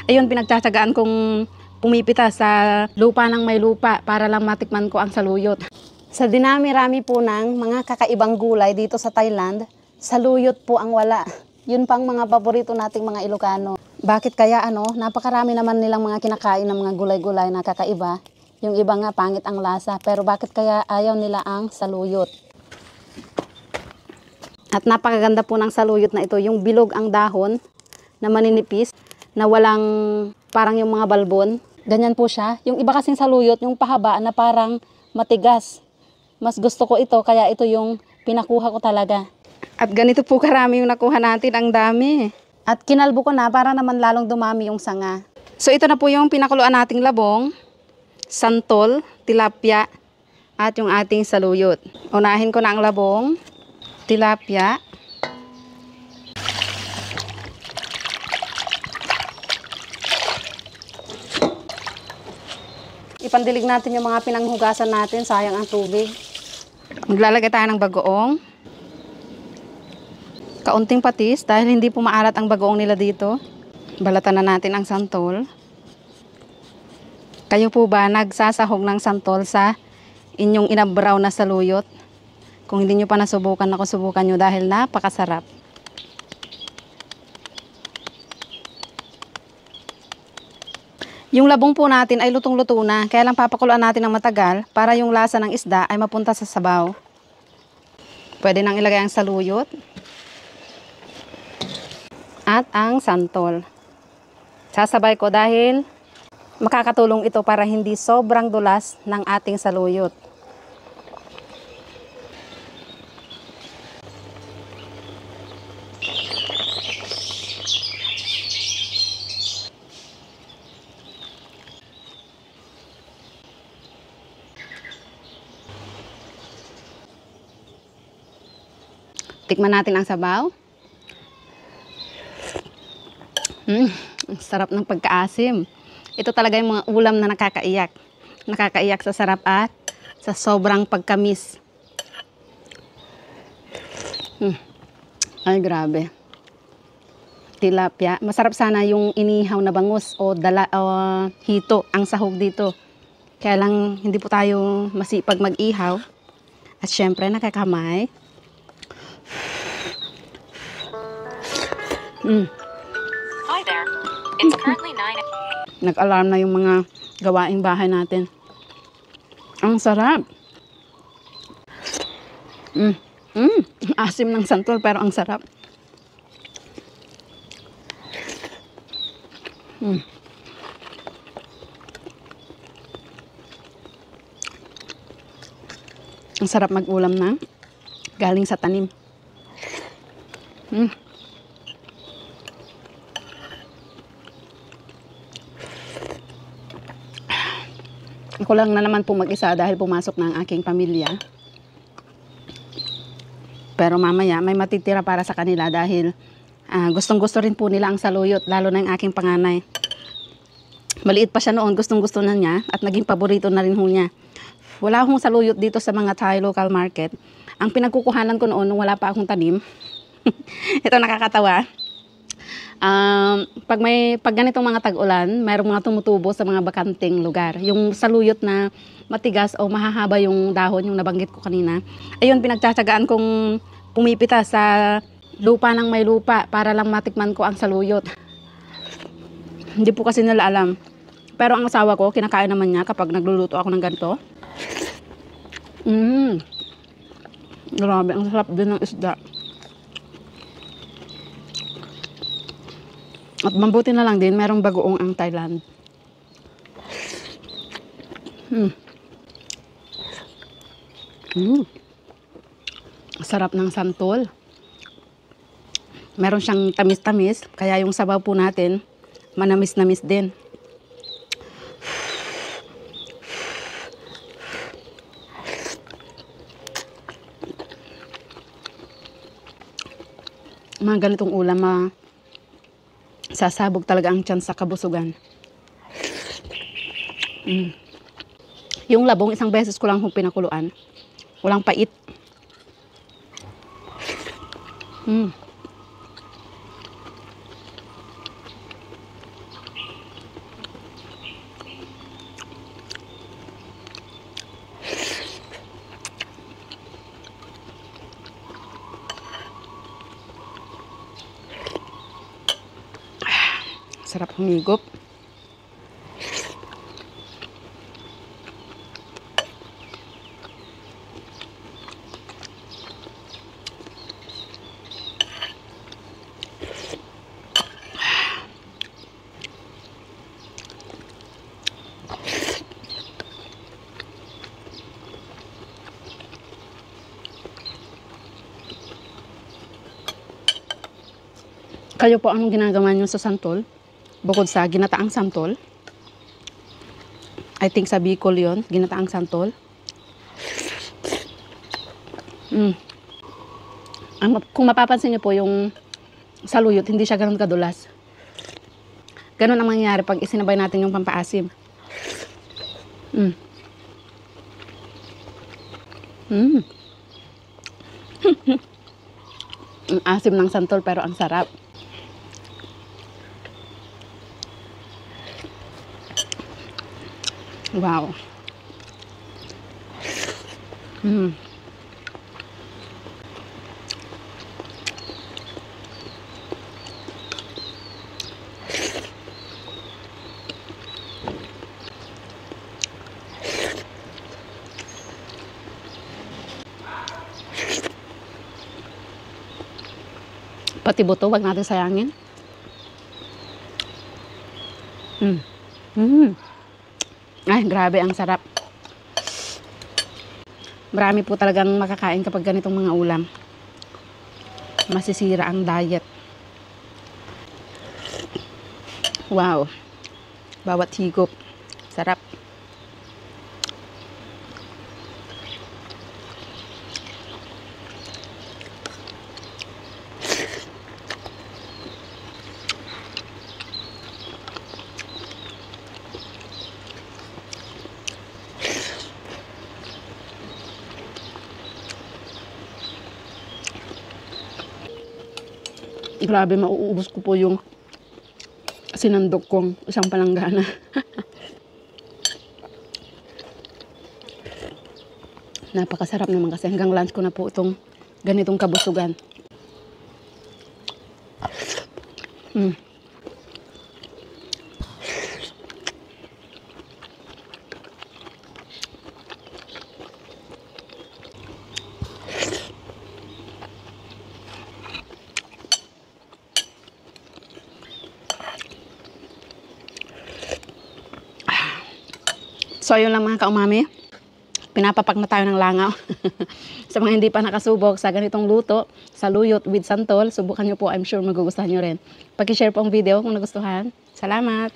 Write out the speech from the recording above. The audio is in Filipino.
Ayun, pinagtsatsagaan kong pumipita sa lupa ng may lupa para lang matikman ko ang saluyot. Sa dinami-rami po ng mga kakaibang gulay dito sa Thailand, saluyot po ang wala. Yun pang mga paborito nating mga Ilocano. Bakit kaya napakarami naman nilang mga kinakain ng mga gulay-gulay na kakaiba. Yung iba nga pangit ang lasa, pero bakit kaya ayaw nila ang saluyot? At napakaganda po ng saluyot na ito, yung bilog ang dahon na maninipis, na walang parang yung mga balbon. Ganyan po siya. Yung iba kasing saluyot, yung pahaba na parang matigas. Mas gusto ko ito, kaya ito yung pinakuha ko talaga. At ganito po karami yung nakuha natin, ang dami. At kinalbo ko na para naman lalong dumami yung sanga. So ito na po yung pinakuluan nating labong, santol, tilapia, at yung ating saluyot. Unahin ko na ang labong, tilapia, ipandilig natin yung mga pinanghugasan natin, sayang ang tubig. Maglalagay tayo ng bagoong, kaunting patis dahil hindi po maalat ang bagoong nila dito. Balatan na natin ang santol. Kayo po ba nagsasahog ng santol sa inyong inabraw na saluyot? Kung hindi nyo pa nasubukan, subukan nyo dahil napakasarap. Yung labong po natin ay lutong-luto na, kaya lang papakuluan natin ng matagal para yung lasa ng isda ay mapunta sa sabaw. Pwede nang ilagay ang saluyot at ang santol. Sasabay ko dahil makakatulong ito para hindi sobrang dulas ng ating saluyot. Tikman natin ang sabaw. Ang sarap ng pagkaasim. Ito talaga yung mga ulam na nakakaiyak. Nakakaiyak sa sarap at sa sobrang pagkamis. Ay, grabe. Tilapia. Masarap sana yung inihaw na bangus o hito ang sahog dito. Kaya lang hindi po tayo masipag mag-ihaw. At syempre nakakamay. Hi there. It's currently 9. Nag-alarm na yung mga gawaing bahay natin. Ang sarap. Asim ng santol pero ang sarap. Ang sarap mag-ulam na galing sa tanim. Ako lang na naman po mag-isa dahil pumasok na ang aking pamilya. Pero mamaya may matitira para sa kanila dahil gustong-gusto rin po nila ang saluyot, lalo na yung aking panganay. Maliit pa siya noon, gustong-gusto na niya at naging paborito na rin ho niya. Wala akong saluyot dito sa mga Thai local market. Ang pinagkukuhanan ko noon nung wala pa akong tanim. Ito nakakatawa. Pag ganitong mga tag-ulan, mayroong mga tumutubo sa mga bakanting lugar. Yung saluyot na matigas o mahahaba yung dahon, yung nabanggit ko kanina. Ayun, pinagtsatsagaan kong pumipita sa lupa ng may lupa para lang matikman ko ang saluyot. Hindi po kasi nila alam. Pero ang asawa ko, kinakain naman niya kapag nagluluto ako ng ganito. Grabe, ang sarap din ng isda. At mabuti na lang din, merong bagoong ang Thailand. Sarap ng santol. Meron siyang tamis-tamis, kaya yung sabaw po natin, manamis-namis din. Mga ganitong ulam, sasabog talaga ang tiyan sa kabusugan. Yung labong, isang beses ko lang pinakuluan. Walang pait. Sarap humigop. Kayo po, anong ginagawa nyo sa santol? Bukod sa ginataang santol. I think sa Bicol yon, ginataang santol. Kung mapapansin nyo po, yung saluyot, hindi siya ganun kadulas. Ganun ang mangyayari pag isinabay natin yung pampaasim. Ang asim ng santol pero ang sarap. Wow. Pati buto, wag natin sayangin. Ay, grabe, ang sarap. Marami po talagang makakain kapag ganitong mga ulam. Masisira ang diet. Wow. Bawat higop. Sarap. Grabe, mauubos ko po yung sinandok kong isang palanggana. Napakasarap naman kasi hanggang lunch ko na po itong ganitong kabusugan. So, ayun lang mga kaumami. Pinapapak na tayo ng langaw. Sa mga hindi pa nakasubok sa ganitong luto, saluyot with santol, subukan nyo po. I'm sure magugustuhan nyo rin. Paki-share po ang video kung nagustuhan. Salamat!